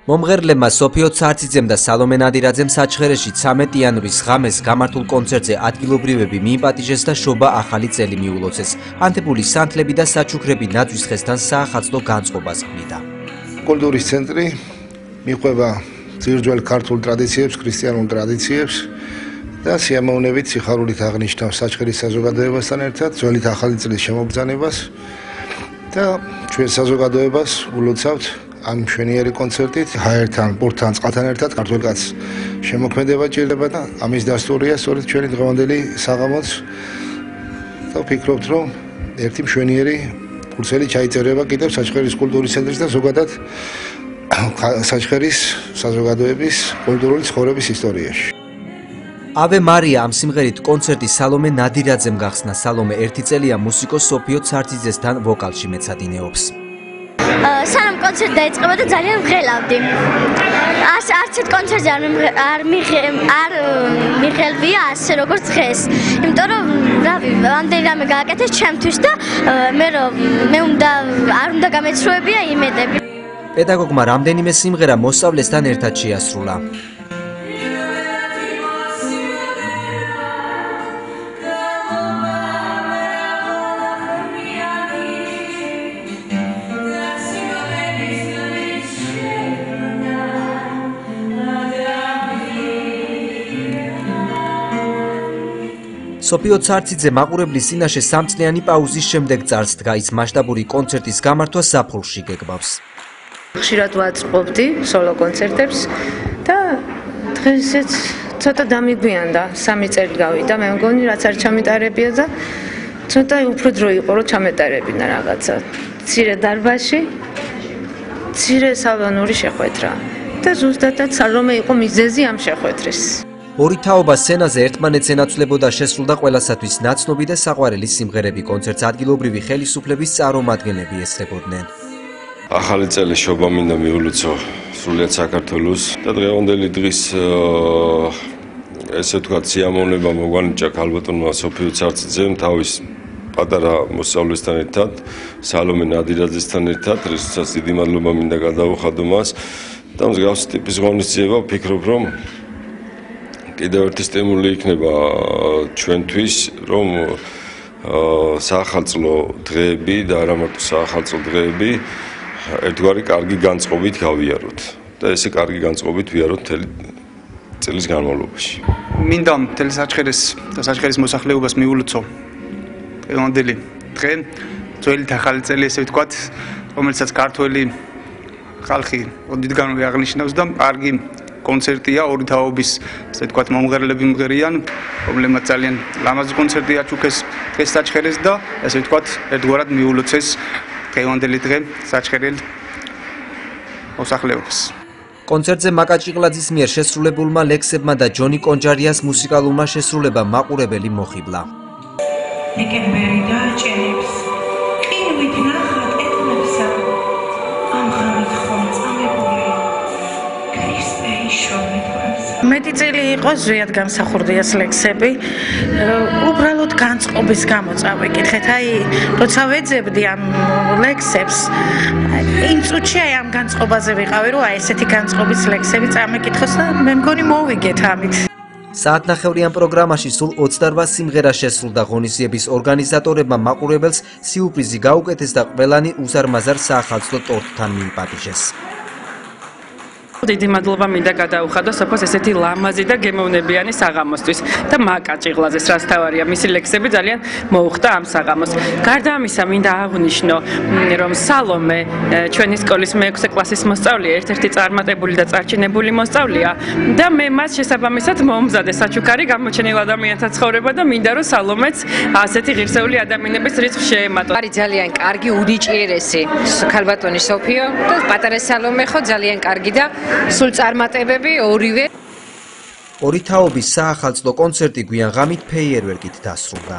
მომღერლებმა სოფიო ცარციძემ და სალომე ნადირაძემ საჩხერეში 13 იანვრის ღამეს გამართულ კონცერტზე ადგილობრივები მიიპატიჟეს და შობა ახალი წელი მიულოცეს. ანთებული სანთლები და საჩუქრები ნაძვის ხესთან საახალწლო განწყობას ქმნიდა. კულტურის ცენტრი მიყვება ძირძველ ქართულ ტრადიციებს, ქრისტიანულ ტრადიციებს და სიამოვნებით სიხარულით აღნიშნავს საჩხერის საზოგადოებასთან ერთად ძველით ახალი წლის შემოგზავნებას და ჩვენ საზოგადოებას ულოცავთ ამ მშვენიერი კონცერტით ჰაერთან, პურთან, წყალთან ერთად ქართველ კაცს შემოქმედება ჭირდება და ამის დასტურია სწორედ ჩვენი დღევანდელი საღამოც და ვფიქრობთ, რომ ერთი მშვენიერი ფურცელი ჩაიწერება კიდევ საჩხერის კულტურის ცენტრის და ზოგადად საჩხერის საზოგადოების კულტურული ცხოვრების ისტორიაში. ave მარია ამ სიმღერით კონცერტი სალომე ნადირაძემ გახსნა. სალომე ერთი წელია მუსიკოს სოფიო ცარციძესთან ვოკალში მეცადინეობს. სანამ კონცერტი დაიწყება და ძალიან ვღელავდი. არც ერთ კონცერტზე არ მიღელვია ასე როგორც დღეს. იმიტომ რომ რავი, ამდენი რამე გააკეთეს ჩემთვის და მე არ უნდა გამეცრუებია იმედები. პედაგოგმა რამდენიმე სიმღერა მოსწავლესთან ერთად შეასრულა. სოფიო ცარციძე მაყურებლის წინაშე 3 წლიანი პაუზის შემდეგ წარს დგა. ის მასშტაბური კონცერტის გამართვა ზაფხულში გეგმავს. ხშირად ვაწყობდი სოლო კონცერტებს და დღესაც ცოტა დამიგვიანდა 3 წელი გავიდა. მე მგონი რაც არ ჩამეტარებია და ცოტა უფრო დრო იყო რომ ჩამეტარებინა რაღაცა. მცირე დარბაზში, მცირე სალონური შეხვედრა და ზუსტადაც სალომე იყო მიზეზი ამ შეხვედრის. ორი თაობა სცენაზე ერთმანეთს ენაცვლებოდა. შესრულდა ყველასათვის ნაცნობი და საყვარელი სიმღერები. კონცერტს ადგილობრივი ხელისუფლების წარმომადგენლები ესწრებოდნენ. ახალი წელი შობა მინდა მიულოცო სრულიად საქართველოს და დღევანდელი დღის ესე ვთქვათ სიამოვნება მოგვანიჭა ქალბატონმა სოფიო ცარციძემ თავის პატარა მოსწავლესთან ერთად, სალომე ნადირაძესთან ერთად, რისთვისაც დიდი მადლობა მინდა გადაუხადო მას და მსგავსი ტიპის ღონისძიება ვფიქრობ, რომ კიდევ ერთი სტიმული იქნება ჩვენთვის, რომ საახალწლო დღეები და არა მარტო საახალწლო დღეები ერთგვარი კარგი განწყობით გავიაროთ და ესე კარგი განწყობით ვიაროთ მთელი წლის განმავლობაში. მინდა მთელი საჩხერის და საჩხერის მოსახლეობას მიულოცო დღევანდელი დღე, ძველი ახალი წელი ესე ვთქვათ, რომელსაც ქართველი ხალხი ოდითგანვე აღნიშნავს და კარგი კონცერტია, ორი თაობის, ასე ვთქვათ, მომღერლები მღერიან, რომლებმაც ძალიან ლამაზი კონცერტი აჩუქეს დღეს საჩხერეს და ასე ვთქვათ, ერთგვარად მიულოცეს დღევანდელი დღე საჩხერელ მოსახლეობას. კონცერტზე მაკა ჭიღლაძის მიერ შესრულებულმა ლექსებმა და ჯონი კონჯარიას მუსიკალურმა შესრულებამ მაყურებელი მოხიბლა. დეკემბერი დააჭერებს, ყინვით ნახат ეთნებსა, ამ ღამით ხომ წამებული ქრისტეი შოვნეთვებს. მეტი წელი იყო ზვიად გამსახურდიას ლექსები. უბრალოდ განწყობის გამო წავეკითხეთ. აი, როცა ვეძებდი ამ ლექსებს, იმ წუთში აი ამ განწყობაზე ვიყავი, რომ აი ესეთი განწყობის ლექსები წამეკითხოს და მე მგონი მოვიგეთ ამით. საათნახევრიან პროგრამაში სულ 28 სიმღერა შესრულდა. ღონისძიების ორგანიზატორებმა მაყურებელს სიურპრიზი გაუკეთეს და ყველანი უზარმაზარ საახალწლო ტორტთან მიიპატიჟეს. დიდი მადლობა მინდა გადაუხადო სოფოს ესეთი ლამაზი და გემოვნებიანი საღამოსთვის და მაკა ჭიღლაძეს რაც თავარია მისი ლექსები ძალიან მოუხდა ამ საღამოს. გარდა ამისა მინდა აღვნიშნო რომ სალომე ჩვენი სკოლის მე-6 კლასის მოსწავლეა, ერთ-ერთი წარმატებული და წარჩინებული მოსწავლეა და მე მას შესაბამისად მომზადე საჩუქარი გამოჩენილ ადამიანთა ცხოვრება და მინდა რომ სალომეც ასეთი ღირსეული ადამიანების რიცხვს შეემატო. არის ძალიან კარგი უდიჭიერესი ქალბატონი სოფიო და პატარა სალომე ხო ძალიან კარგი და სულ წარმატებები ორივე. ორი თაობის საახალწლო კონცერტი გვიან ღამით ფეიერვერკით დასრულდა.